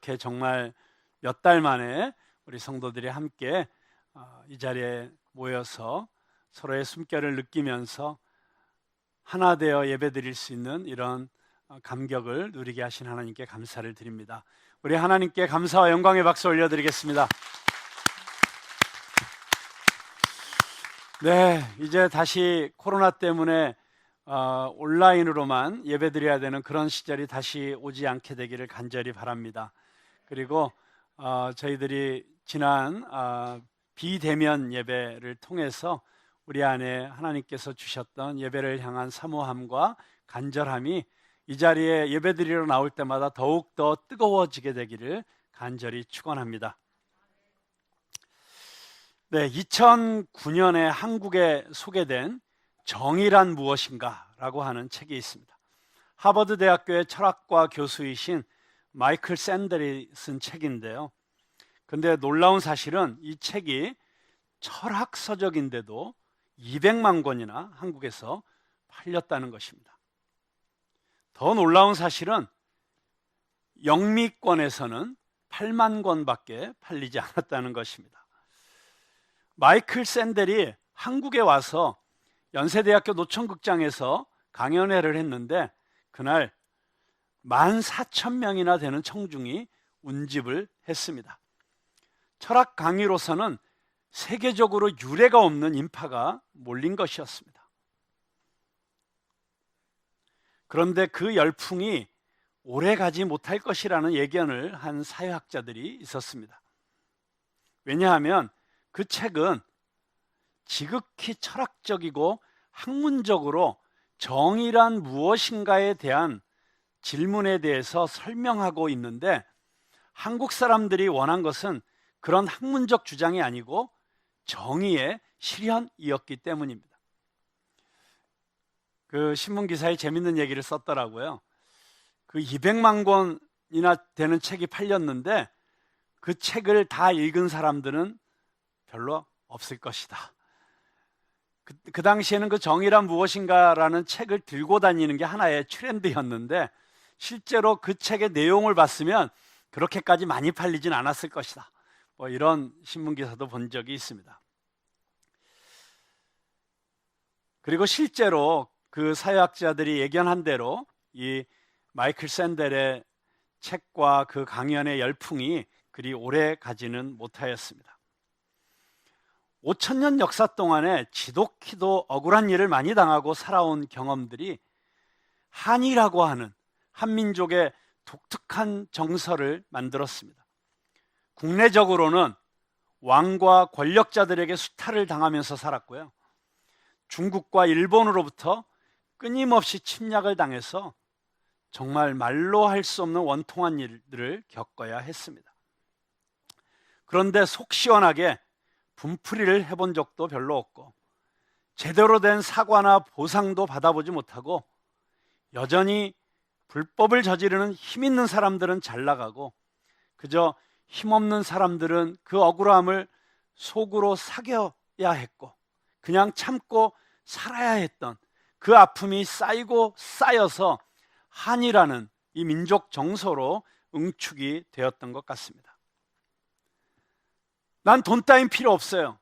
이렇게 정말 몇 달 만에 우리 성도들이 함께 이 자리에 모여서 서로의 숨결을 느끼면서 하나 되어 예배드릴 수 있는 이런 감격을 누리게 하신 하나님께 감사를 드립니다. 우리 하나님께 감사와 영광의 박수 올려드리겠습니다. 네, 이제 다시 코로나 때문에 온라인으로만 예배드려야 되는 그런 시절이 다시 오지 않게 되기를 간절히 바랍니다. 그리고 저희들이 지난 비대면 예배를 통해서 우리 안에 하나님께서 주셨던 예배를 향한 사모함과 간절함이 이 자리에 예배드리러 나올 때마다 더욱더 뜨거워지게 되기를 간절히 축원합니다. 네, 2009년에 한국에 소개된 정의란 무엇인가 라고 하는 책이 있습니다. 하버드 대학교의 철학과 교수이신 마이클 샌델이 쓴 책인데요. 근데 놀라운 사실은 이 책이 철학 서적인데도 200만 권이나 한국에서 팔렸다는 것입니다. 더 놀라운 사실은 영미권에서는 8만 권밖에 팔리지 않았다는 것입니다. 마이클 샌델이 한국에 와서 연세대학교 노천극장에서 강연회를 했는데 그날 14,000명이나 되는 청중이 운집을 했습니다. 철학 강의로서는 세계적으로 유례가 없는 인파가 몰린 것이었습니다. 그런데 그 열풍이 오래 가지 못할 것이라는 예견을 한 사회학자들이 있었습니다. 왜냐하면 그 책은 지극히 철학적이고 학문적으로 정의란 무엇인가에 대한 질문에 대해서 설명하고 있는데 한국 사람들이 원한 것은 그런 학문적 주장이 아니고 정의의 실현이었기 때문입니다. 그 신문 기사에 재밌는 얘기를 썼더라고요. 그 200만 권이나 되는 책이 팔렸는데 그 책을 다 읽은 사람들은 별로 없을 것이다. 그 당시에는 그 정의란 무엇인가라는 책을 들고 다니는 게 하나의 트렌드였는데 실제로 그 책의 내용을 봤으면 그렇게까지 많이 팔리진 않았을 것이다. 뭐 이런 신문 기사도 본 적이 있습니다. 그리고 실제로 그 사회학자들이 예견한 대로 이 마이클 샌델의 책과 그 강연의 열풍이 그리 오래 가지는 못하였습니다. 5,000년 역사 동안에 지독히도 억울한 일을 많이 당하고 살아온 경험들이 한이라고 하는 한민족의 독특한 정서를 만들었습니다. 국내적으로는 왕과 권력자들에게 수탈을 당하면서 살았고요. 중국과 일본으로부터 끊임없이 침략을 당해서 정말 말로 할 수 없는 원통한 일들을 겪어야 했습니다. 그런데 속 시원하게 분풀이를 해본 적도 별로 없고 제대로 된 사과나 보상도 받아보지 못하고 여전히 불법을 저지르는 힘 있는 사람들은 잘 나가고 그저 힘없는 사람들은 그 억울함을 속으로 사겨야 했고 그냥 참고 살아야 했던 그 아픔이 쌓이고 쌓여서 한이라는 이 민족 정서로 응축이 되었던 것 같습니다. 난 돈 따윈 필요 없어요.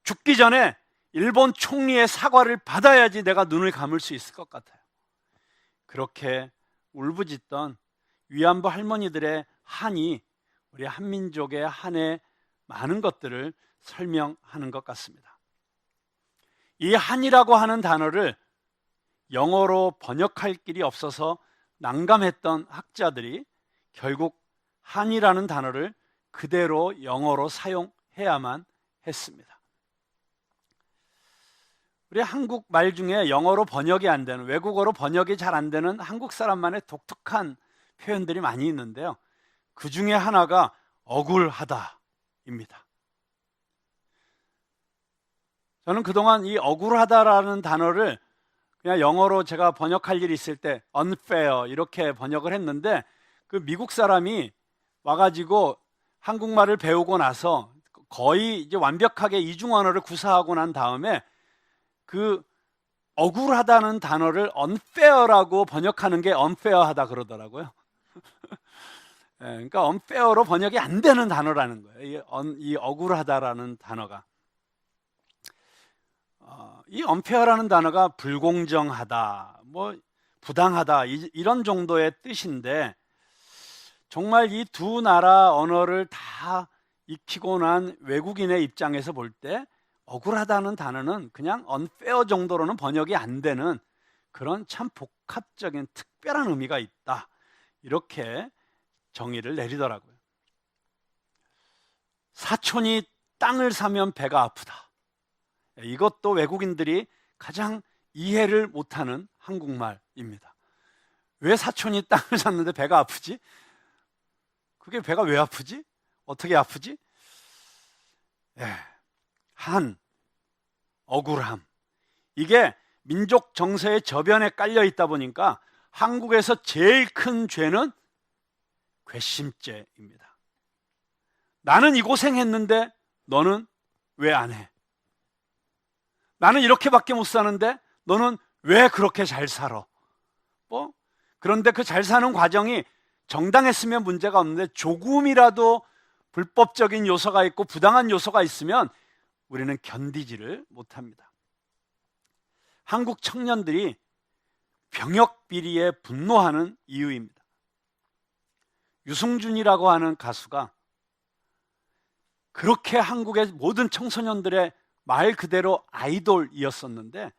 죽기 전에 일본 총리의 사과를 받아야지 내가 눈을 감을 수 있을 것 같아요. 그렇게 울부짖던 위안부 할머니들의 한이 우리 한민족의 한의 많은 것들을 설명하는 것 같습니다. 이 한이라고 하는 단어를 영어로 번역할 길이 없어서 난감했던 학자들이 결국 한이라는 단어를 그대로 영어로 사용해야만 했습니다. 우리 한국 말 중에 영어로 번역이 안 되는, 외국어로 번역이 잘 안 되는 한국 사람만의 독특한 표현들이 많이 있는데요. 그 중에 하나가 억울하다입니다. 저는 그동안 이 억울하다라는 단어를 그냥 영어로 제가 번역할 일이 있을 때 unfair 이렇게 번역을 했는데 그 미국 사람이 와가지고 한국말을 배우고 나서 거의 이제 완벽하게 이중 언어를 구사하고 난 다음에 그 억울하다는 단어를 unfair라고 번역하는 게 unfair하다 그러더라고요. 그러니까 unfair로 번역이 안 되는 단어라는 거예요. 이 억울하다라는 단어가. 이 unfair라는 단어가 불공정하다, 뭐 부당하다 이런 정도의 뜻인데, 정말 이 두 나라 언어를 다 익히고 난 외국인의 입장에서 볼 때 억울하다는 단어는 그냥 unfair 정도로는 번역이 안 되는 그런 참 복합적인 특별한 의미가 있다, 이렇게 정의를 내리더라고요. 사촌이 땅을 사면 배가 아프다. 이것도 외국인들이 가장 이해를 못하는 한국말입니다. 왜 사촌이 땅을 샀는데 배가 아프지? 그게 배가 왜 아프지? 어떻게 아프지? 억울함. 이게 민족 정서의 저변에 깔려 있다 보니까 한국에서 제일 큰 죄는 괘씸죄입니다. 나는 이 고생했는데 너는 왜 안 해? 나는 이렇게밖에 못 사는데 너는 왜 그렇게 잘 살아? 그런데 그 잘 사는 과정이 정당했으면 문제가 없는데 조금이라도 불법적인 요소가 있고 부당한 요소가 있으면 우리는 견디지를 못합니다. 한국 청년들이 병역 비리에 분노하는 이유입니다. 유승준이라고 하는 가수가 그렇게 한국의 모든 청소년들의 말 그대로 아이돌이었었는데,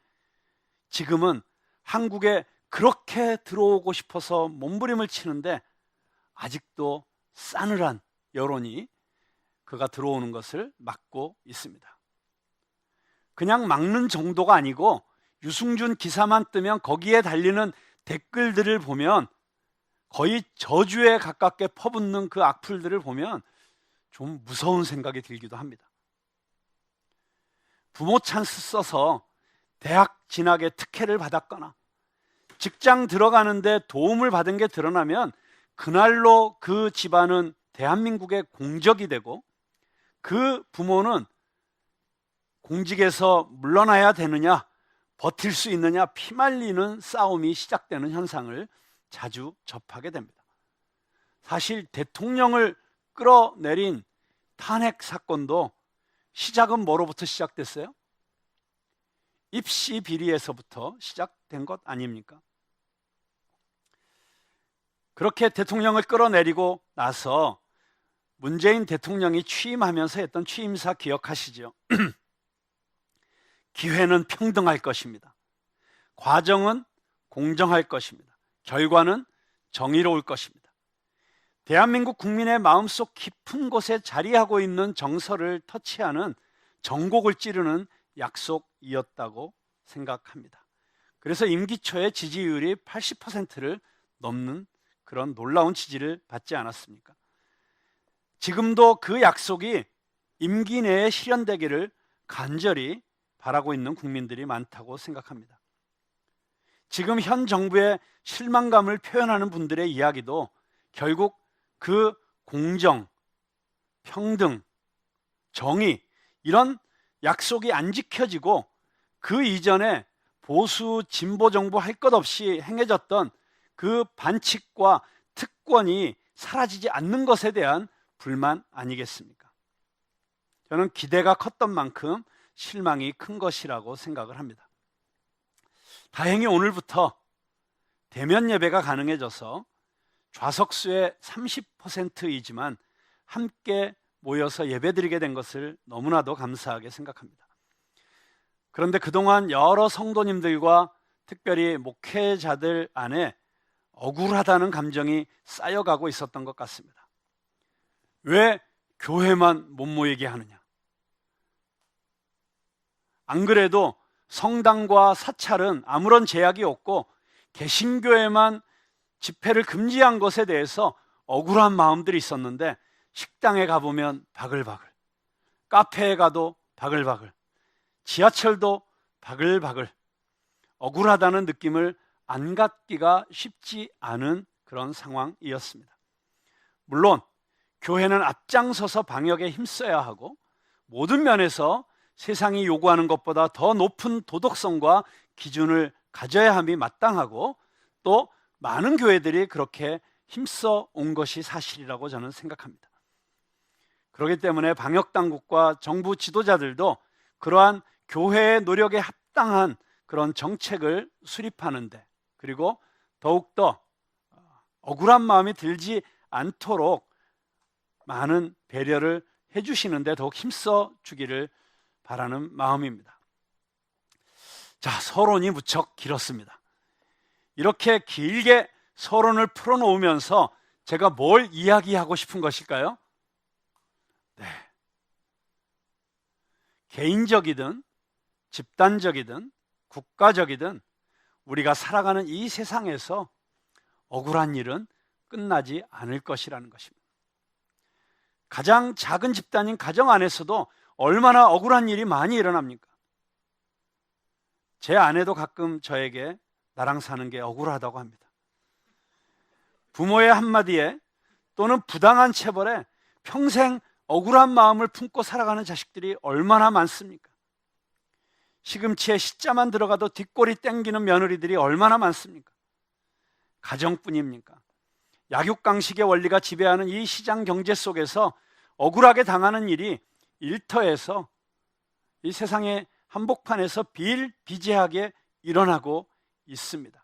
지금은 한국에 그렇게 들어오고 싶어서 몸부림을 치는데 아직도 싸늘한 여론이 그가 들어오는 것을 막고 있습니다. 그냥 막는 정도가 아니고 유승준 기사만 뜨면 거기에 달리는 댓글들을 보면 거의 저주에 가깝게 퍼붓는 그 악플들을 보면 좀 무서운 생각이 들기도 합니다. 부모 찬스 써서 대학 진학에 특혜를 받았거나 직장 들어가는데 도움을 받은 게 드러나면 그날로 그 집안은 대한민국의 공적이 되고 그 부모는 공직에서 물러나야 되느냐, 버틸 수 있느냐 피말리는 싸움이 시작되는 현상을 자주 접하게 됩니다. 사실 대통령을 끌어내린 탄핵 사건도 시작은 뭐로부터 시작됐어요? 입시 비리에서부터 시작된 것 아닙니까? 그렇게 대통령을 끌어내리고 나서 문재인 대통령이 취임하면서 했던 취임사 기억하시죠? 기회는 평등할 것입니다. 과정은 공정할 것입니다. 결과는 정의로울 것입니다. 대한민국 국민의 마음속 깊은 곳에 자리하고 있는 정서를 터치하는 정곡을 찌르는 약속이었다고 생각합니다. 그래서 임기 초에 지지율이 80%를 넘는 그런 놀라운 지지를 받지 않았습니까? 지금도 그 약속이 임기 내에 실현되기를 간절히 바라고 있는 국민들이 많다고 생각합니다. 지금 현 정부의 실망감을 표현하는 분들의 이야기도 결국 그 공정, 평등, 정의 이런 약속이 안 지켜지고 그 이전에 보수 진보 정부 할 것 없이 행해졌던 그 반칙과 특권이 사라지지 않는 것에 대한 불만 아니겠습니까? 저는 기대가 컸던 만큼 실망이 큰 것이라고 생각을 합니다. 다행히 오늘부터 대면 예배가 가능해져서 좌석수의 30%이지만 함께 모여서 예배드리게 된 것을 너무나도 감사하게 생각합니다. 그런데 그동안 여러 성도님들과 특별히 목회자들 안에 억울하다는 감정이 쌓여가고 있었던 것 같습니다. 왜 교회만 못 모이게 하느냐? 안 그래도 성당과 사찰은 아무런 제약이 없고 개신교회만 집회를 금지한 것에 대해서 억울한 마음들이 있었는데, 식당에 가보면 바글바글, 카페에 가도 바글바글, 지하철도 바글바글, 억울하다는 느낌을 안 갖기가 쉽지 않은 그런 상황이었습니다. 물론 교회는 앞장서서 방역에 힘써야 하고 모든 면에서 세상이 요구하는 것보다 더 높은 도덕성과 기준을 가져야 함이 마땅하고, 또 많은 교회들이 그렇게 힘써 온 것이 사실이라고 저는 생각합니다. 그렇기 때문에 방역당국과 정부 지도자들도 그러한 교회의 노력에 합당한 그런 정책을 수립하는데, 그리고 더욱더 억울한 마음이 들지 않도록 많은 배려를 해주시는데 더욱 힘써 주기를 바라는 마음입니다. 자, 서론이 무척 길었습니다. 이렇게 길게 서론을 풀어놓으면서 제가 뭘 이야기하고 싶은 것일까요? 네. 개인적이든 집단적이든 국가적이든 우리가 살아가는 이 세상에서 억울한 일은 끝나지 않을 것이라는 것입니다. 가장 작은 집단인 가정 안에서도 얼마나 억울한 일이 많이 일어납니까? 제 아내도 가끔 저에게 나랑 사는 게 억울하다고 합니다. 부모의 한마디에 또는 부당한 체벌에 평생 억울한 마음을 품고 살아가는 자식들이 얼마나 많습니까? 시금치에 시자만 들어가도 뒷골이 땡기는 며느리들이 얼마나 많습니까? 가정뿐입니까? 약육강식의 원리가 지배하는 이 시장 경제 속에서 억울하게 당하는 일이 일터에서 이 세상의 한복판에서 비일비재하게 일어나고 있습니다.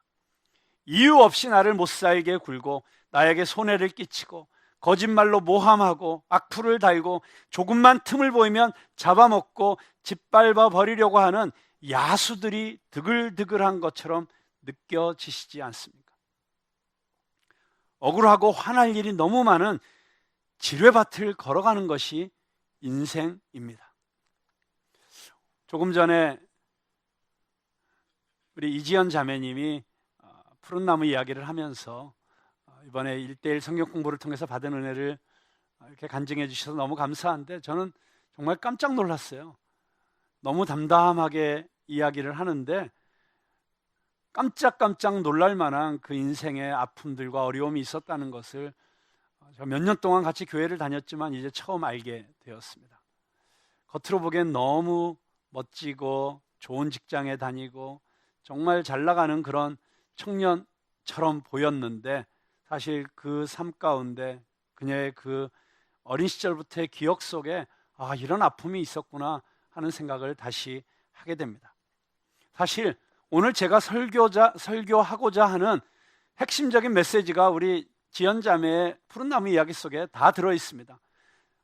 이유 없이 나를 못 살게 굴고 나에게 손해를 끼치고 거짓말로 모함하고 악플을 달고 조금만 틈을 보이면 잡아먹고 짓밟아 버리려고 하는 야수들이 드글드글한 것처럼 느껴지시지 않습니까? 억울하고 화날 일이 너무 많은 지뢰밭을 걸어가는 것이 인생입니다. 조금 전에 우리 이지연 자매님이 푸른 나무 이야기를 하면서 이번에 1:1 성경 공부를 통해서 받은 은혜를 이렇게 간증해 주셔서 너무 감사한데, 저는 정말 깜짝 놀랐어요. 너무 담담하게 이야기를 하는데 깜짝깜짝 놀랄 만한 그 인생의 아픔들과 어려움이 있었다는 것을 몇 년 동안 같이 교회를 다녔지만 이제 처음 알게 되었습니다. 겉으로 보기엔 너무 멋지고 좋은 직장에 다니고 정말 잘 나가는 그런 청년처럼 보였는데, 사실 그 삶 가운데 그녀의 그 어린 시절부터의 기억 속에 이런 아픔이 있었구나 하는 생각을 다시 하게 됩니다. 사실 오늘 제가 설교하고자 하는 핵심적인 메시지가 우리 지연자매의 푸른 나무 이야기 속에 다 들어 있습니다.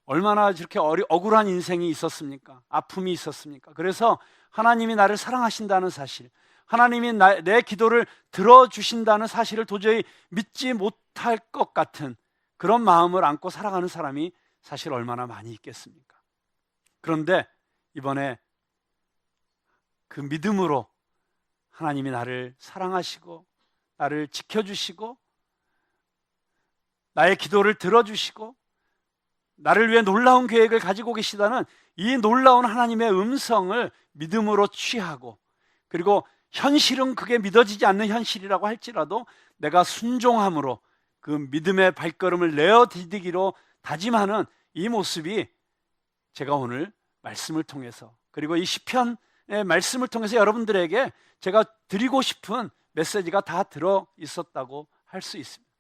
얼마나 저렇게 억울한 인생이 있었습니까? 아픔이 있었습니까? 그래서 하나님이 나를 사랑하신다는 사실, 하나님이 내 기도를 들어주신다는 사실을 도저히 믿지 못할 것 같은 그런 마음을 안고 살아가는 사람이 사실 얼마나 많이 있겠습니까? 그런데 이번에 그 믿음으로 하나님이 나를 사랑하시고 나를 지켜주시고 나의 기도를 들어주시고 나를 위해 놀라운 계획을 가지고 계시다는 이 놀라운 하나님의 음성을 믿음으로 취하고, 그리고 현실은 그게 믿어지지 않는 현실이라고 할지라도 내가 순종함으로 그 믿음의 발걸음을 내어 디디기로 다짐하는 이 모습이 제가 오늘 말씀을 통해서, 그리고 이 시편의 말씀을 통해서 여러분들에게 제가 드리고 싶은 메시지가 다 들어 있었다고 할 수 있습니다.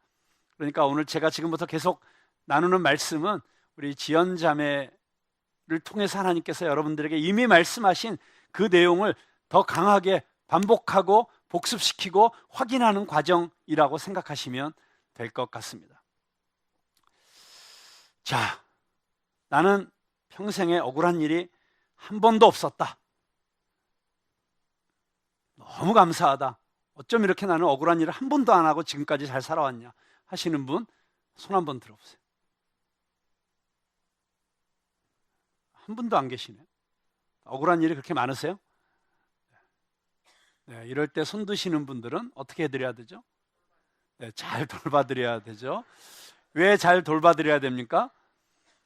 그러니까 오늘 제가 지금부터 계속 나누는 말씀은 우리 지연 자매를 통해서 하나님께서 여러분들에게 이미 말씀하신 그 내용을 더 강하게 반복하고 복습시키고 확인하는 과정이라고 생각하시면 될 것 같습니다. 자, 나는 평생에 억울한 일이 한 번도 없었다. 너무 감사하다. 어쩜 이렇게 나는 억울한 일을 한 번도 안 하고 지금까지 잘 살아왔냐 하시는 분 손 한번 들어보세요. 한 분도 안 계시네요. 억울한 일이 그렇게 많으세요? 네, 이럴 때 손 드시는 분들은 어떻게 해드려야 되죠? 네, 잘 돌봐드려야 되죠. 왜 잘 돌봐드려야 됩니까?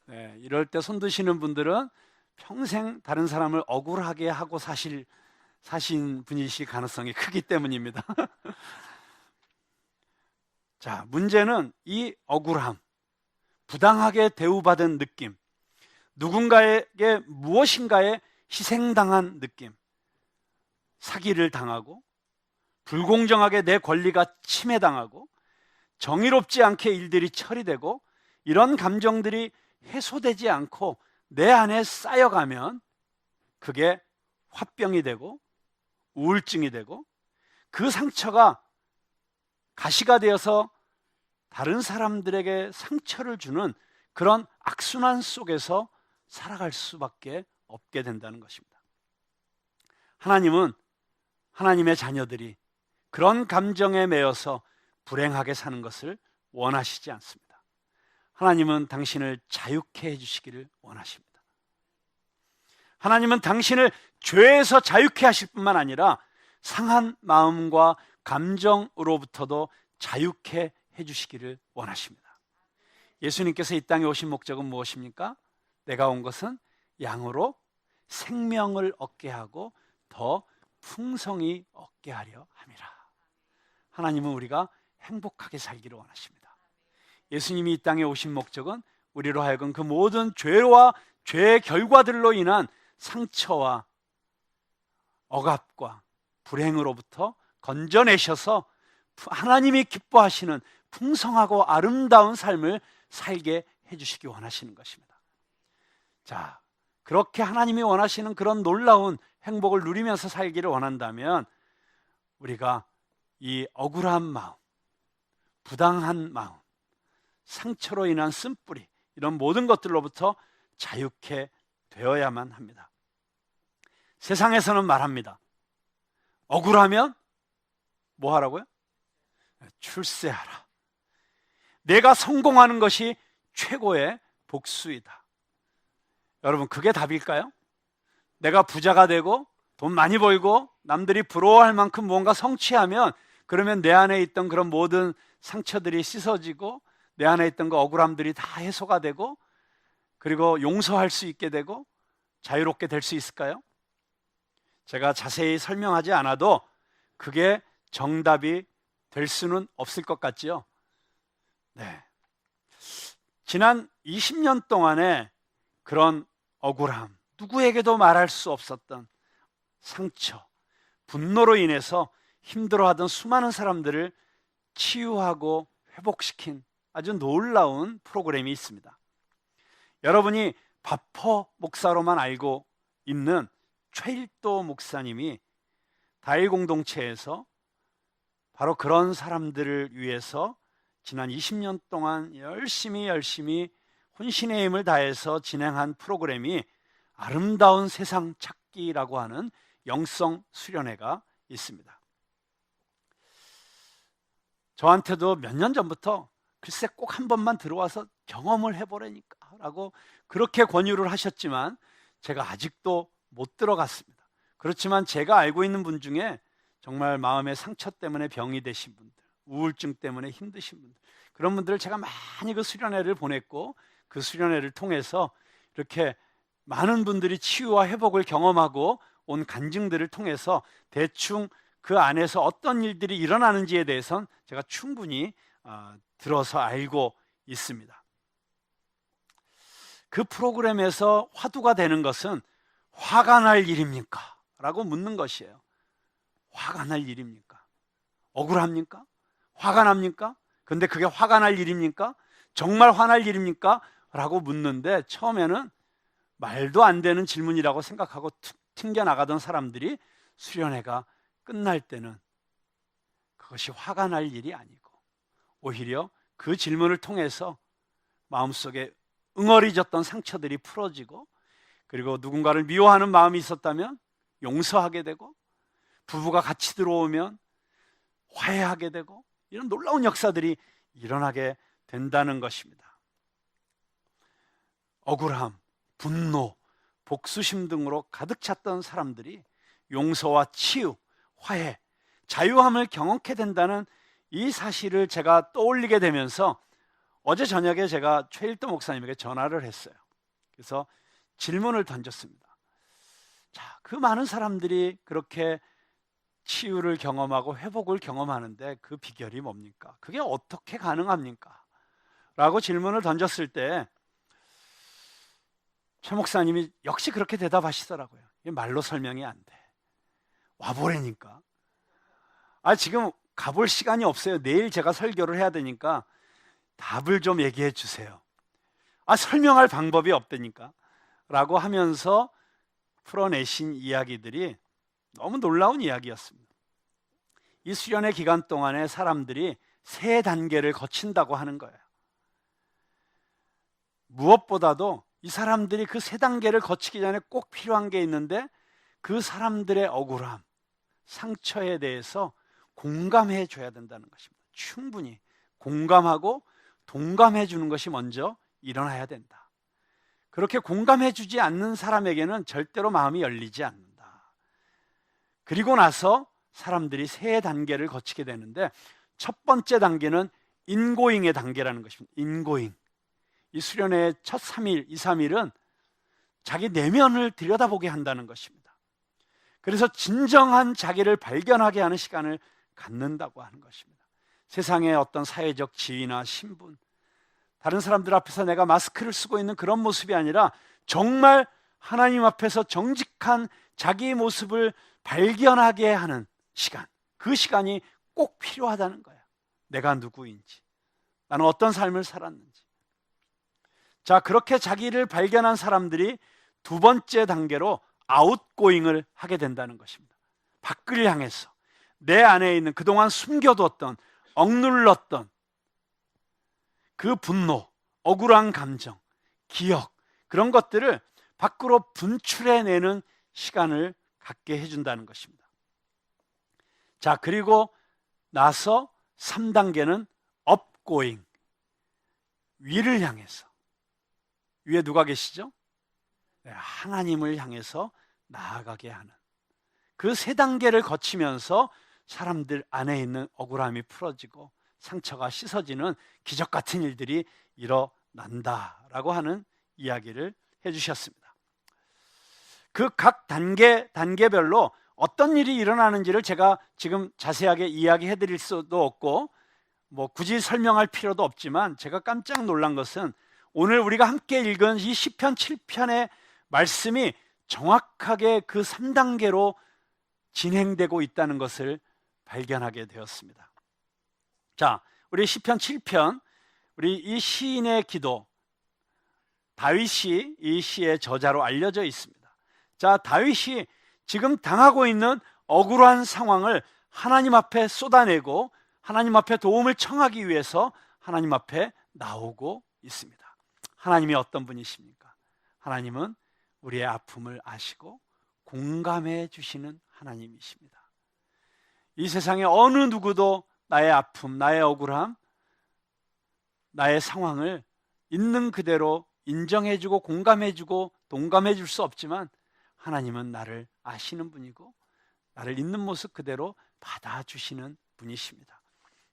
네, 이럴 때 손 드시는 분들은 평생 다른 사람을 억울하게 하고 사신 분이실 가능성이 크기 때문입니다. 자, 문제는 이 억울함, 부당하게 대우받은 느낌, 누군가에게 무엇인가에 희생당한 느낌, 사기를 당하고 불공정하게 내 권리가 침해당하고 정의롭지 않게 일들이 처리되고 이런 감정들이 해소되지 않고 내 안에 쌓여가면 그게 화병이 되고 우울증이 되고 그 상처가 가시가 되어서 다른 사람들에게 상처를 주는 그런 악순환 속에서 살아갈 수밖에 없게 된다는 것입니다. 하나님은 하나님의 자녀들이 그런 감정에 매여서 불행하게 사는 것을 원하시지 않습니다. 하나님은 당신을 자유케 해주시기를 원하십니다. 하나님은 당신을 죄에서 자유케 하실 뿐만 아니라 상한 마음과 감정으로부터도 자유케 해주시기를 원하십니다. 예수님께서 이 땅에 오신 목적은 무엇입니까? 내가 온 것은 양으로 생명을 얻게 하고 더 풍성히 얻게 하려 함이라. 하나님은 우리가 행복하게 살기를 원하십니다. 예수님이 이 땅에 오신 목적은 우리로 하여금 그 모든 죄와 죄의 결과들로 인한 상처와 억압과 불행으로부터 건져내셔서 하나님이 기뻐하시는 풍성하고 아름다운 삶을 살게 해주시기 원하시는 것입니다. 자, 그렇게 하나님이 원하시는 그런 놀라운 행복을 누리면서 살기를 원한다면 우리가 이 억울한 마음, 부당한 마음, 상처로 인한 쓴뿌리 이런 모든 것들로부터 자유케 되어야만 합니다. 세상에서는 말합니다. 억울하면 뭐 하라고요? 출세하라. 내가 성공하는 것이 최고의 복수이다. 여러분, 그게 답일까요? 내가 부자가 되고 돈 많이 벌고 남들이 부러워할 만큼 무언가 성취하면 그러면 내 안에 있던 그런 모든 상처들이 씻어지고 내 안에 있던 그 억울함들이 다 해소가 되고 그리고 용서할 수 있게 되고 자유롭게 될 수 있을까요? 제가 자세히 설명하지 않아도 그게 정답이 될 수는 없을 것 같지요? 네. 지난 20년 동안의 그런 억울함, 누구에게도 말할 수 없었던 상처, 분노로 인해서 힘들어하던 수많은 사람들을 치유하고 회복시킨 아주 놀라운 프로그램이 있습니다. 여러분이 바퍼 목사로만 알고 있는 최일도 목사님이 다일 공동체에서 바로 그런 사람들을 위해서 지난 20년 동안 열심히 혼신의 힘을 다해서 진행한 프로그램이 아름다운 세상 찾기라고 하는 영성 수련회가 있습니다. 저한테도 몇 년 전부터 글쎄 꼭 한 번만 들어와서 경험을 해보라니까 라고 그렇게 권유를 하셨지만 제가 아직도 못 들어갔습니다. 그렇지만 제가 알고 있는 분 중에 정말 마음의 상처 때문에 병이 되신 분들, 우울증 때문에 힘드신 분들, 그런 분들을 제가 많이 그 수련회를 보냈고 그 수련회를 통해서 이렇게 많은 분들이 치유와 회복을 경험하고 온 간증들을 통해서 대충 그 안에서 어떤 일들이 일어나는지에 대해서는 제가 충분히 들어서 알고 있습니다. 그 프로그램에서 화두가 되는 것은 화가 날 일입니까? 라고 묻는 것이에요. 화가 날 일입니까? 억울합니까? 화가 납니까? 근데 그게 화가 날 일입니까? 정말 화날 일입니까? 라고 묻는데 처음에는 말도 안 되는 질문이라고 생각하고 튕겨나가던 사람들이 수련회가 끝날 때는 그것이 화가 날 일이 아니고 오히려 그 질문을 통해서 마음속에 응어리졌던 상처들이 풀어지고 그리고 누군가를 미워하는 마음이 있었다면 용서하게 되고 부부가 같이 들어오면 화해하게 되고 이런 놀라운 역사들이 일어나게 된다는 것입니다. 억울함, 분노, 복수심 등으로 가득 찼던 사람들이 용서와 치유, 화해, 자유함을 경험하게 된다는 이 사실을 제가 떠올리게 되면서 어제 저녁에 제가 최일도 목사님에게 전화를 했어요. 그래서 질문을 던졌습니다. 자, 그 많은 사람들이 그렇게 치유를 경험하고 회복을 경험하는데 그 비결이 뭡니까? 그게 어떻게 가능합니까? 라고 질문을 던졌을 때 최 목사님이 역시 그렇게 대답하시더라고요. 이게 말로 설명이 안 돼. 와보라니까. 지금 가볼 시간이 없어요. 내일 제가 설교를 해야 되니까 답을 좀 얘기해 주세요. 설명할 방법이 없다니까 라고 하면서 풀어내신 이야기들이 너무 놀라운 이야기였습니다. 이 수련의 기간 동안에 사람들이 3단계를 거친다고 하는 거예요. 무엇보다도 이 사람들이 그 3단계를 거치기 전에 꼭 필요한 게 있는데, 그 사람들의 억울함, 상처에 대해서 공감해 줘야 된다는 것입니다. 충분히 공감하고 동감해 주는 것이 먼저 일어나야 된다. 그렇게 공감해 주지 않는 사람에게는 절대로 마음이 열리지 않는다. 그리고 나서 사람들이 3단계를 거치게 되는데, 첫 번째 단계는 인고잉의 단계라는 것입니다. 인고잉. 이 수련의 첫 3일, 2, 3일은 자기 내면을 들여다보게 한다는 것입니다. 그래서 진정한 자기를 발견하게 하는 시간을 갖는다고 하는 것입니다. 세상의 어떤 사회적 지위나 신분, 다른 사람들 앞에서 내가 마스크를 쓰고 있는 그런 모습이 아니라 정말 하나님 앞에서 정직한 자기의 모습을 발견하게 하는 시간, 그 시간이 꼭 필요하다는 거야. 내가 누구인지, 나는 어떤 삶을 살았는지. 자, 그렇게 자기를 발견한 사람들이 두 번째 단계로 아웃고잉을 하게 된다는 것입니다. 밖을 향해서 내 안에 있는 그동안 숨겨뒀던, 억눌렀던 그 분노, 억울한 감정, 기억, 그런 것들을 밖으로 분출해내는 시간을 갖게 해준다는 것입니다. 자, 그리고 나서 3단계는 업고잉, 위를 향해서. 위에 누가 계시죠? 하나님을 향해서 나아가게 하는, 그 3단계를 거치면서 사람들 안에 있는 억울함이 풀어지고 상처가 씻어지는 기적 같은 일들이 일어난다라고 하는 이야기를 해주셨습니다. 그 각 단계별로 어떤 일이 일어나는지를 제가 지금 자세하게 이야기해 드릴 수도 없고 굳이 설명할 필요도 없지만, 제가 깜짝 놀란 것은 오늘 우리가 함께 읽은 이 시편 7편의 말씀이 정확하게 그 3단계로 진행되고 있다는 것을 발견하게 되었습니다. 자, 우리 시편 7편, 우리 이 시인의 기도, 다윗이 이 시의 저자로 알려져 있습니다. 자, 다윗이 지금 당하고 있는 억울한 상황을 하나님 앞에 쏟아내고 하나님 앞에 도움을 청하기 위해서 하나님 앞에 나오고 있습니다. 하나님이 어떤 분이십니까? 하나님은 우리의 아픔을 아시고 공감해 주시는 하나님이십니다. 이 세상에 어느 누구도 나의 아픔, 나의 억울함, 나의 상황을 있는 그대로 인정해주고 공감해주고 동감해줄 수 없지만, 하나님은 나를 아시는 분이고 나를 있는 모습 그대로 받아주시는 분이십니다.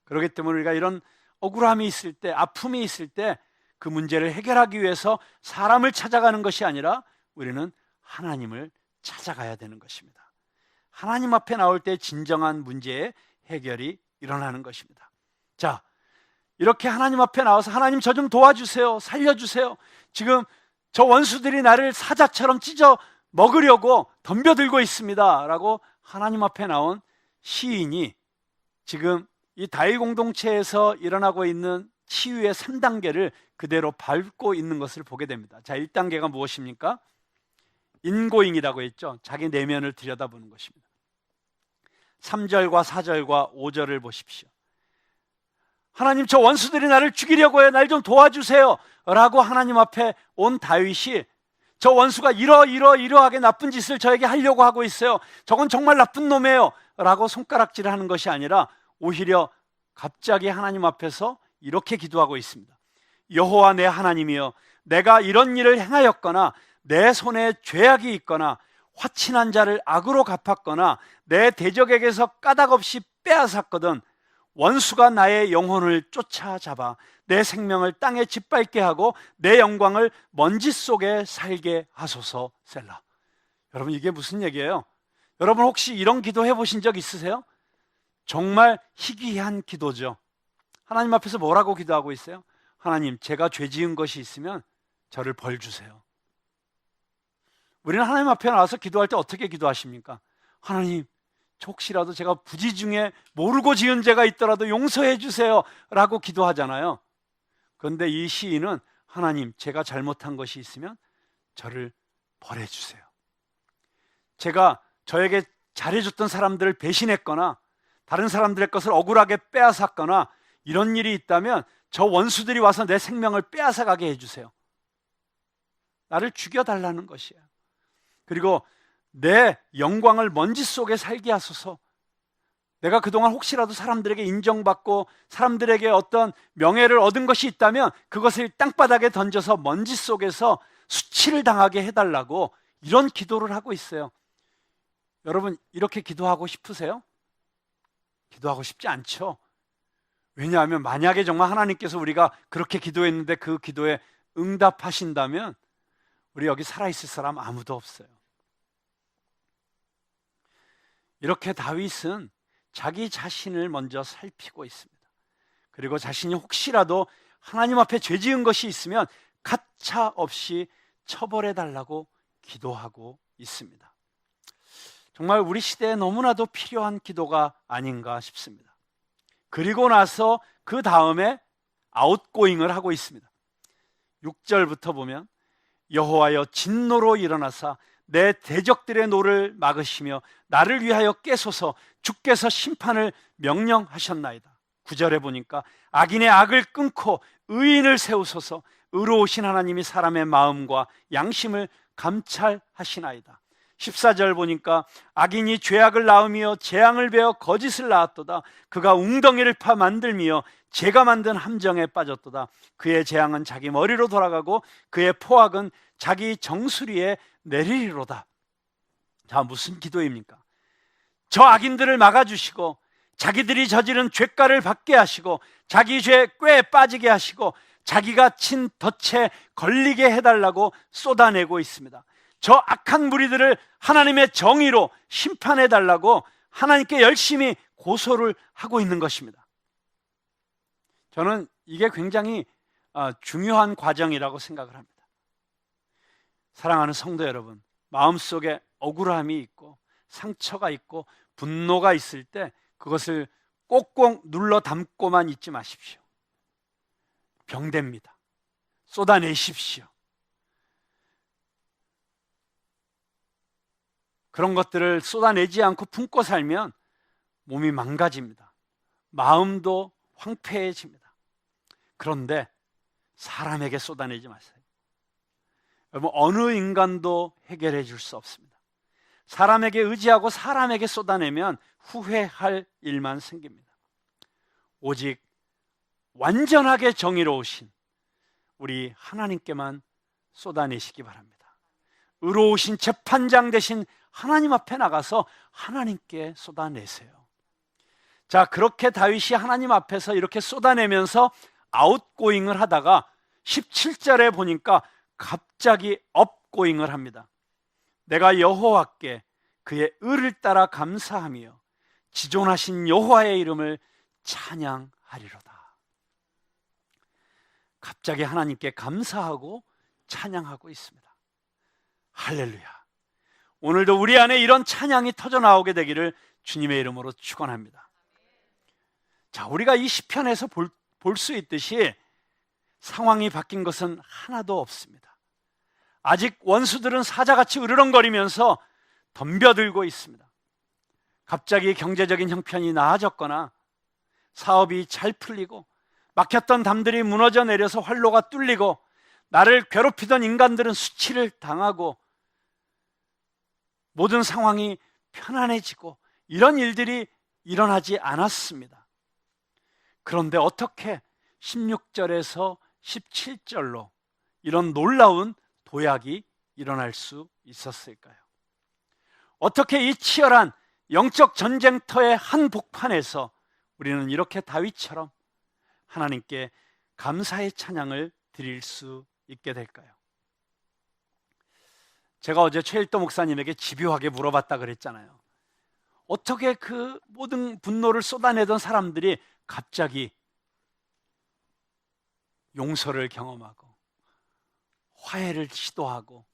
그렇기 때문에 우리가 이런 억울함이 있을 때, 아픔이 있을 때 그 문제를 해결하기 위해서 사람을 찾아가는 것이 아니라 우리는 하나님을 찾아가야 되는 것입니다. 하나님 앞에 나올 때 진정한 문제의 해결이 일어나는 것입니다. 자, 이렇게 하나님 앞에 나와서 하나님 저 좀 도와주세요, 살려주세요, 지금 저 원수들이 나를 사자처럼 찢어 먹으려고 덤벼들고 있습니다 라고 하나님 앞에 나온 시인이 지금 이 다윗 공동체에서 일어나고 있는 치유의 3단계를 그대로 밟고 있는 것을 보게 됩니다. 자, 1단계가 무엇입니까? 인고잉이라고 했죠. 자기 내면을 들여다보는 것입니다. 3절과 4절과 5절을 보십시오. 하나님, 저 원수들이 나를 죽이려고 해요, 날 좀 도와주세요 라고 하나님 앞에 온 다윗이 저 원수가 이러하게 나쁜 짓을 저에게 하려고 하고 있어요, 저건 정말 나쁜 놈이에요 라고 손가락질을 하는 것이 아니라 오히려 갑자기 하나님 앞에서 이렇게 기도하고 있습니다. 여호와 내 하나님이여, 내가 이런 일을 행하였거나 내 손에 죄악이 있거나 화친한 자를 악으로 갚았거나 내 대적에게서 까닭없이 빼앗았거든 원수가 나의 영혼을 쫓아잡아 내 생명을 땅에 짓밟게 하고 내 영광을 먼지 속에 살게 하소서. 셀라. 여러분, 이게 무슨 얘기예요? 여러분 혹시 이런 기도 해보신 적 있으세요? 정말 희귀한 기도죠. 하나님 앞에서 뭐라고 기도하고 있어요? 하나님, 제가 죄 지은 것이 있으면 저를 벌 주세요. 우리는 하나님 앞에 나와서 기도할 때 어떻게 기도하십니까? 하나님, 혹시라도 제가 부지 중에 모르고 지은 죄가 있더라도 용서해 주세요 라고 기도하잖아요. 그런데 이 시인은 하나님, 제가 잘못한 것이 있으면 저를 벌해 주세요. 제가 저에게 잘해줬던 사람들을 배신했거나 다른 사람들의 것을 억울하게 빼앗았거나 이런 일이 있다면 저 원수들이 와서 내 생명을 빼앗아가게 해주세요. 나를 죽여달라는 것이에요. 그리고 내 영광을 먼지 속에 살게 하소서. 내가 그동안 혹시라도 사람들에게 인정받고 사람들에게 어떤 명예를 얻은 것이 있다면 그것을 땅바닥에 던져서 먼지 속에서 수치를 당하게 해달라고 이런 기도를 하고 있어요. 여러분, 이렇게 기도하고 싶으세요? 기도하고 싶지 않죠? 왜냐하면 만약에 정말 하나님께서 우리가 그렇게 기도했는데 그 기도에 응답하신다면 우리 여기 살아있을 사람 아무도 없어요. 이렇게 다윗은 자기 자신을 먼저 살피고 있습니다. 그리고 자신이 혹시라도 하나님 앞에 죄 지은 것이 있으면 가차 없이 처벌해달라고 기도하고 있습니다. 정말 우리 시대에 너무나도 필요한 기도가 아닌가 싶습니다. 그리고 나서 그 다음에 아웃고잉을 하고 있습니다. 6절부터 보면 여호와여 진노로 일어나사 내 대적들의 노를 막으시며 나를 위하여 깨소서. 주께서 심판을 명령하셨나이다. 9절에 보니까 악인의 악을 끊고 의인을 세우소서. 의로우신 하나님이 사람의 마음과 양심을 감찰하시나이다. 14절 보니까 악인이 죄악을 낳으며 재앙을 베어 거짓을 낳았도다. 그가 웅덩이를 파 만들며 제가 만든 함정에 빠졌도다. 그의 재앙은 자기 머리로 돌아가고 그의 포악은 자기 정수리에 내리리로다. 자, 무슨 기도입니까? 저 악인들을 막아주시고 자기들이 저지른 죄가를 받게 하시고 자기 죄 꾀에 빠지게 하시고 자기가 친 덫에 걸리게 해달라고 쏟아내고 있습니다. 저 악한 무리들을 하나님의 정의로 심판해달라고 하나님께 열심히 고소를 하고 있는 것입니다. 저는 이게 굉장히 중요한 과정이라고 생각을 합니다. 사랑하는 성도 여러분, 마음속에 억울함이 있고 상처가 있고 분노가 있을 때 그것을 꼭꼭 눌러 담고만 있지 마십시오. 병됩니다. 쏟아내십시오. 그런 것들을 쏟아내지 않고 품고 살면 몸이 망가집니다. 마음도 황폐해집니다. 그런데 사람에게 쏟아내지 마세요. 여러분, 어느 인간도 해결해 줄 수 없습니다. 사람에게 의지하고 사람에게 쏟아내면 후회할 일만 생깁니다. 오직 완전하게 정의로우신 우리 하나님께만 쏟아내시기 바랍니다. 의로우신 재판장 되신 하나님 앞에 나가서 하나님께 쏟아내세요. 자, 그렇게 다윗이 하나님 앞에서 이렇게 쏟아내면서 아웃고잉을 하다가 17절에 보니까 갑자기 업고잉을 합니다. 내가 여호와께 그의 의를 따라 감사하며 지존하신 여호와의 이름을 찬양하리로다. 갑자기 하나님께 감사하고 찬양하고 있습니다. 할렐루야. 오늘도 우리 안에 이런 찬양이 터져 나오게 되기를 주님의 이름으로 축원합니다. 자, 우리가 이 시편에서 볼 수 있듯이 상황이 바뀐 것은 하나도 없습니다. 아직 원수들은 사자같이 으르렁거리면서 덤벼들고 있습니다. 갑자기 경제적인 형편이 나아졌거나 사업이 잘 풀리고 막혔던 담들이 무너져 내려서 활로가 뚫리고 나를 괴롭히던 인간들은 수치를 당하고 모든 상황이 편안해지고 이런 일들이 일어나지 않았습니다. 그런데 어떻게 16절에서 17절로 이런 놀라운 도약이 일어날 수 있었을까요? 어떻게 이 치열한 영적 전쟁터의 한복판에서 우리는 이렇게 다윗처럼 하나님께 감사의 찬양을 드릴 수 있게 될까요? 제가 어제 최일도 목사님에게 집요하게 물어봤다 그랬잖아요. 어떻게 그 모든 분노를 쏟아내던 사람들이 갑자기 용서를 경험하고 화해를 시도하고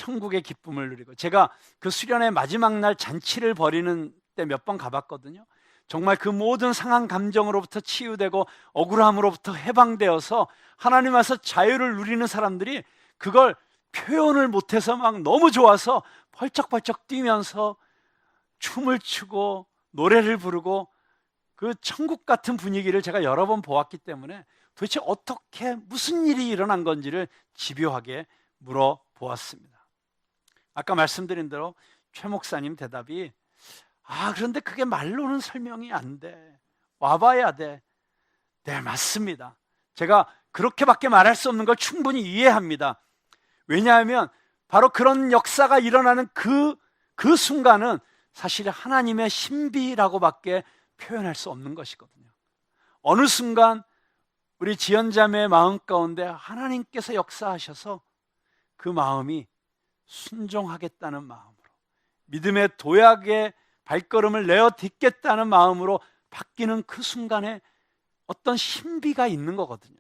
천국의 기쁨을 누리고, 제가 그 수련의 마지막 날 잔치를 벌이는 때 몇 번 가봤거든요. 정말 그 모든 상한 감정으로부터 치유되고 억울함으로부터 해방되어서 하나님 앞에서 자유를 누리는 사람들이 그걸 표현을 못해서 막 너무 좋아서 펄쩍펄쩍 뛰면서 춤을 추고 노래를 부르고, 그 천국 같은 분위기를 제가 여러 번 보았기 때문에 도대체 어떻게 무슨 일이 일어난 건지를 집요하게 물어보았습니다. 아까 말씀드린 대로 최 목사님 대답이, 그런데 그게 말로는 설명이 안 돼. 와봐야 돼. 네, 맞습니다. 제가 그렇게밖에 말할 수 없는 걸 충분히 이해합니다. 왜냐하면 바로 그런 역사가 일어나는 그 순간은 사실 하나님의 신비라고밖에 표현할 수 없는 것이거든요. 어느 순간 우리 지연자매의 마음 가운데 하나님께서 역사하셔서 그 마음이 순종하겠다는 마음으로, 믿음의 도약의 발걸음을 내어 딛겠다는 마음으로 바뀌는 그 순간에 어떤 신비가 있는 거거든요.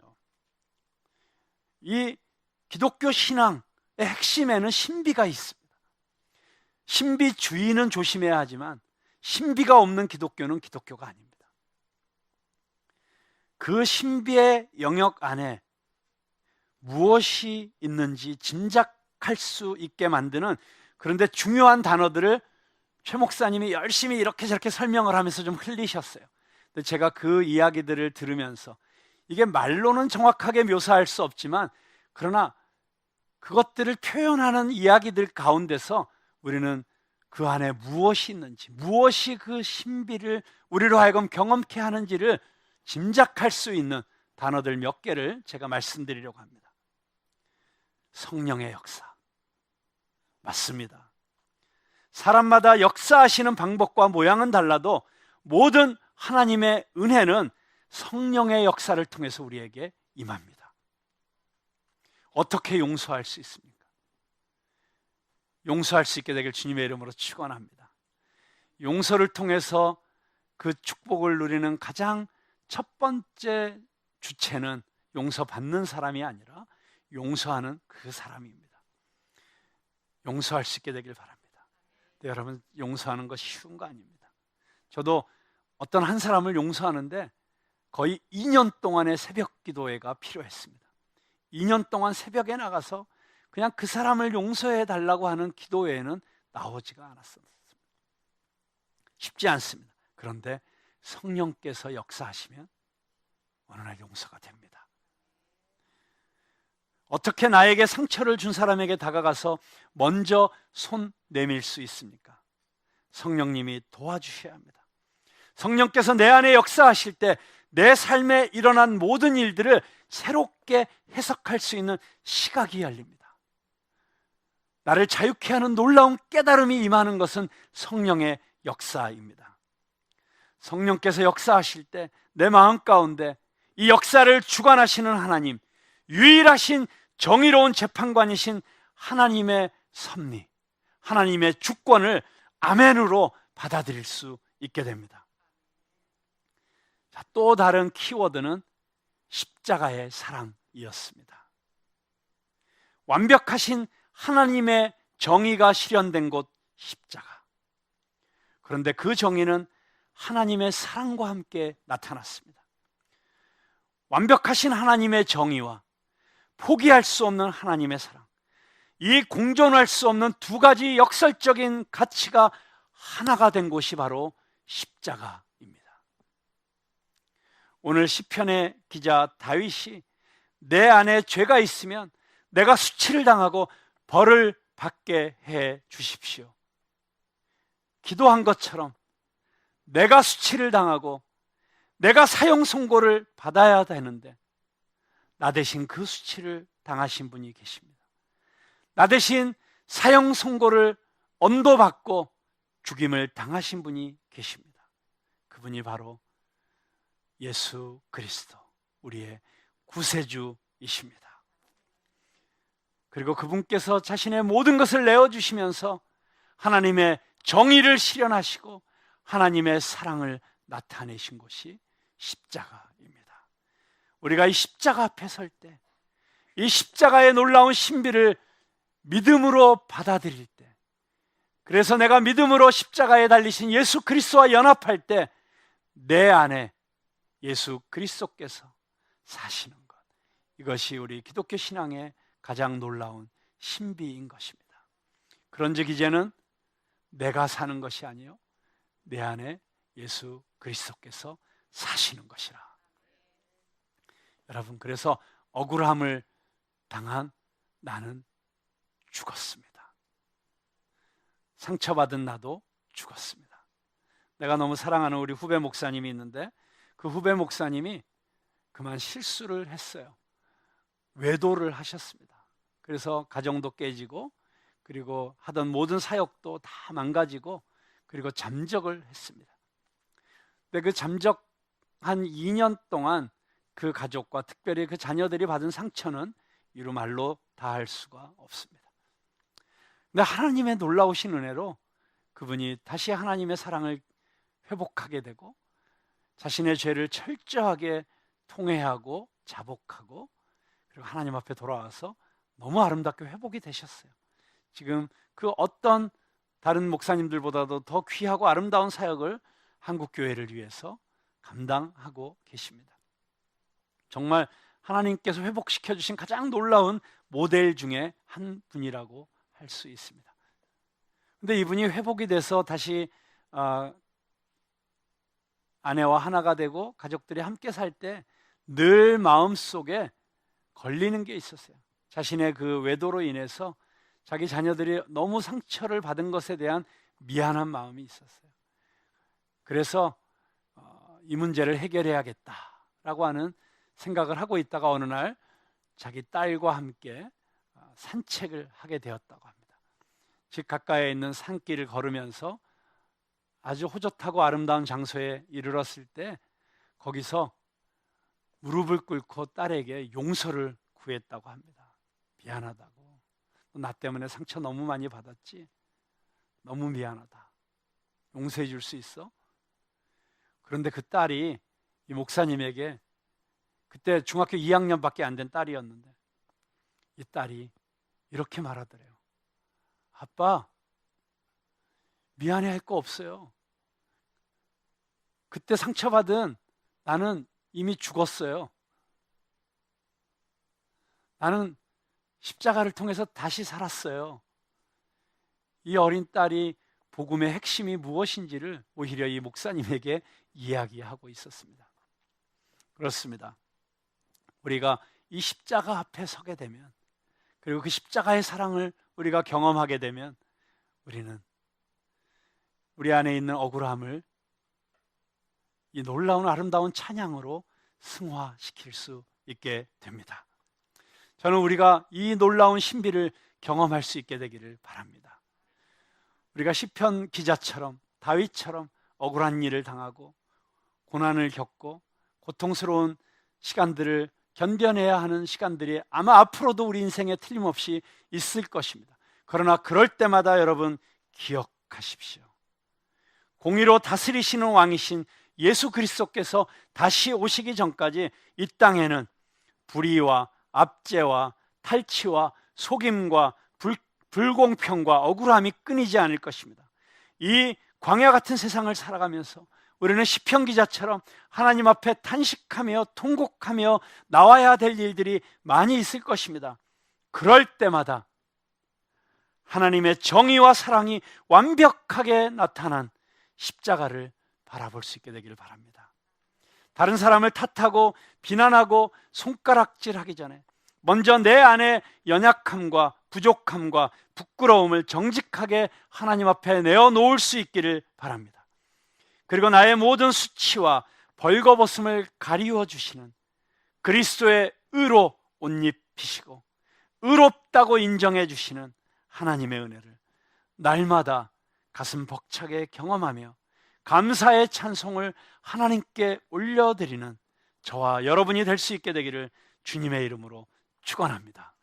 이 기독교 신앙의 핵심에는 신비가 있습니다. 신비주의는 조심해야 하지만 신비가 없는 기독교는 기독교가 아닙니다. 그 신비의 영역 안에 무엇이 있는지 짐작할 수 있게 만드는, 그런데 중요한 단어들을 최 목사님이 열심히 이렇게 저렇게 설명을 하면서 좀 흘리셨어요. 근데 제가 그 이야기들을 들으면서 이게 말로는 정확하게 묘사할 수 없지만, 그러나 그것들을 표현하는 이야기들 가운데서 우리는 그 안에 무엇이 있는지, 무엇이 그 신비를 우리로 하여금 경험케 하는지를 짐작할 수 있는 단어들 몇 개를 제가 말씀드리려고 합니다. 성령의 역사. 맞습니다. 사람마다 역사하시는 방법과 모양은 달라도 모든 하나님의 은혜는 성령의 역사를 통해서 우리에게 임합니다. 어떻게 용서할 수 있습니까? 용서할 수 있게 되길 주님의 이름으로 축원합니다. 용서를 통해서 그 축복을 누리는 가장 첫 번째 주체는 용서받는 사람이 아니라 용서하는 그 사람입니다. 용서할 수 있게 되길 바랍니다. 네, 여러분, 용서하는 것이 쉬운 거 아닙니다. 저도 어떤 한 사람을 용서하는데 거의 2년 동안의 새벽 기도회가 필요했습니다. 2년 동안 새벽에 나가서 그냥 그 사람을 용서해 달라고 하는 기도회에는 나오지가 않았습니다. 쉽지 않습니다. 그런데 성령께서 역사하시면 어느 날 용서가 됩니다. 어떻게 나에게 상처를 준 사람에게 다가가서 먼저 손 내밀 수 있습니까? 성령님이 도와주셔야 합니다. 성령께서 내 안에 역사하실 때 내 삶에 일어난 모든 일들을 새롭게 해석할 수 있는 시각이 열립니다. 나를 자유케 하는 놀라운 깨달음이 임하는 것은 성령의 역사입니다. 성령께서 역사하실 때 내 마음 가운데 이 역사를 주관하시는 하나님, 유일하신 정의로운 재판관이신 하나님의 섭리, 하나님의 주권을 아멘으로 받아들일 수 있게 됩니다. 자, 또 다른 키워드는 십자가의 사랑이었습니다. 완벽하신 하나님의 정의가 실현된 곳 십자가. 그런데 그 정의는 하나님의 사랑과 함께 나타났습니다. 완벽하신 하나님의 정의와 포기할 수 없는 하나님의 사랑, 이 공존할 수 없는 두 가지 역설적인 가치가 하나가 된 곳이 바로 십자가입니다. 오늘 시편의 기자 다윗이 내 안에 죄가 있으면 내가 수치를 당하고 벌을 받게 해 주십시오. 기도한 것처럼 내가 수치를 당하고 내가 사형 선고를 받아야 되는데 나 대신 그 수치를 당하신 분이 계십니다. 나 대신 사형 선고를 언도받고 죽임을 당하신 분이 계십니다. 그분이 바로 예수 그리스도, 우리의 구세주이십니다. 그리고 그분께서 자신의 모든 것을 내어주시면서 하나님의 정의를 실현하시고 하나님의 사랑을 나타내신 곳이 십자가입니다. 우리가 이 십자가 앞에 설 때 이 십자가의 놀라운 신비를 믿음으로 받아들일 때, 그래서 내가 믿음으로 십자가에 달리신 예수 그리스도와 연합할 때 내 안에 예수 그리스도께서 사시는 것, 이것이 우리 기독교 신앙의 가장 놀라운 신비인 것입니다. 그런즉 이제는 내가 사는 것이 아니요 내 안에 예수 그리스도께서 사시는 것이라. 여러분, 그래서 억울함을 당한 나는 죽었습니다. 상처받은 나도 죽었습니다. 내가 너무 사랑하는 우리 후배 목사님이 있는데, 그 후배 목사님이 그만 실수를 했어요. 외도를 하셨습니다. 그래서 가정도 깨지고, 그리고 하던 모든 사역도 다 망가지고, 그리고 잠적을 했습니다. 근데 그 잠적 한 2년 동안 그 가족과 특별히 그 자녀들이 받은 상처는 이루 말로 다 할 수가 없습니다. 근데 하나님의 놀라우신 은혜로 그분이 다시 하나님의 사랑을 회복하게 되고, 자신의 죄를 철저하게 통회하고 자복하고, 그리고 하나님 앞에 돌아와서 너무 아름답게 회복이 되셨어요. 지금 그 어떤 다른 목사님들보다도 더 귀하고 아름다운 사역을 한국 교회를 위해서 감당하고 계십니다. 정말 하나님께서 회복시켜 주신 가장 놀라운 모델 중에 한 분이라고 할 수 있습니다. 근데 이분이 회복이 돼서 다시 아내와 하나가 되고 가족들이 함께 살 때 늘 마음속에 걸리는 게 있었어요. 자신의 그 외도로 인해서 자기 자녀들이 너무 상처를 받은 것에 대한 미안한 마음이 있었어요. 그래서 이 문제를 해결해야겠다라고 하는 생각을 하고 있다가 어느 날 자기 딸과 함께 산책을 하게 되었다고 합니다. 집 가까이에 있는 산길을 걸으면서 아주 호젓하고 아름다운 장소에 이르렀을 때 거기서 무릎을 꿇고 딸에게 용서를 구했다고 합니다. 미안하다고. 나 때문에 상처 너무 많이 받았지? 너무 미안하다. 용서해 줄 수 있어? 그런데 그 딸이 이 목사님에게, 그때 중학교 2학년밖에 안 된 딸이었는데, 이 딸이 이렇게 말하더래요. 아빠, 미안해할 거 없어요. 그때 상처받은 나는 이미 죽었어요. 나는 십자가를 통해서 다시 살았어요. 이 어린 딸이 복음의 핵심이 무엇인지를 오히려 이 목사님에게 이야기하고 있었습니다. 그렇습니다. 우리가 이 십자가 앞에 서게 되면, 그리고 그 십자가의 사랑을 우리가 경험하게 되면, 우리는 우리 안에 있는 억울함을 이 놀라운 아름다운 찬양으로 승화시킬 수 있게 됩니다. 저는 우리가 이 놀라운 신비를 경험할 수 있게 되기를 바랍니다. 우리가 시편 기자처럼, 다윗처럼 억울한 일을 당하고 고난을 겪고 고통스러운 시간들을 견뎌내야 하는 시간들이 아마 앞으로도 우리 인생에 틀림없이 있을 것입니다. 그러나 그럴 때마다 여러분 기억하십시오. 공의로 다스리시는 왕이신 예수 그리스도께서 다시 오시기 전까지 이 땅에는 불의와 압제와 탈취와 속임과 불공평과 억울함이 끊이지 않을 것입니다. 이 광야 같은 세상을 살아가면서 우리는 시편 기자처럼 하나님 앞에 탄식하며 통곡하며 나와야 될 일들이 많이 있을 것입니다. 그럴 때마다 하나님의 정의와 사랑이 완벽하게 나타난 십자가를 바라볼 수 있게 되기를 바랍니다. 다른 사람을 탓하고 비난하고 손가락질하기 전에 먼저 내 안에 연약함과 부족함과 부끄러움을 정직하게 하나님 앞에 내어놓을 수 있기를 바랍니다. 그리고 나의 모든 수치와 벌거벗음을 가리워 주시는 그리스도의 의로 옷 입히시고 의롭다고 인정해 주시는 하나님의 은혜를 날마다 가슴 벅차게 경험하며 감사의 찬송을 하나님께 올려드리는 저와 여러분이 될 수 있게 되기를 주님의 이름으로 축원합니다.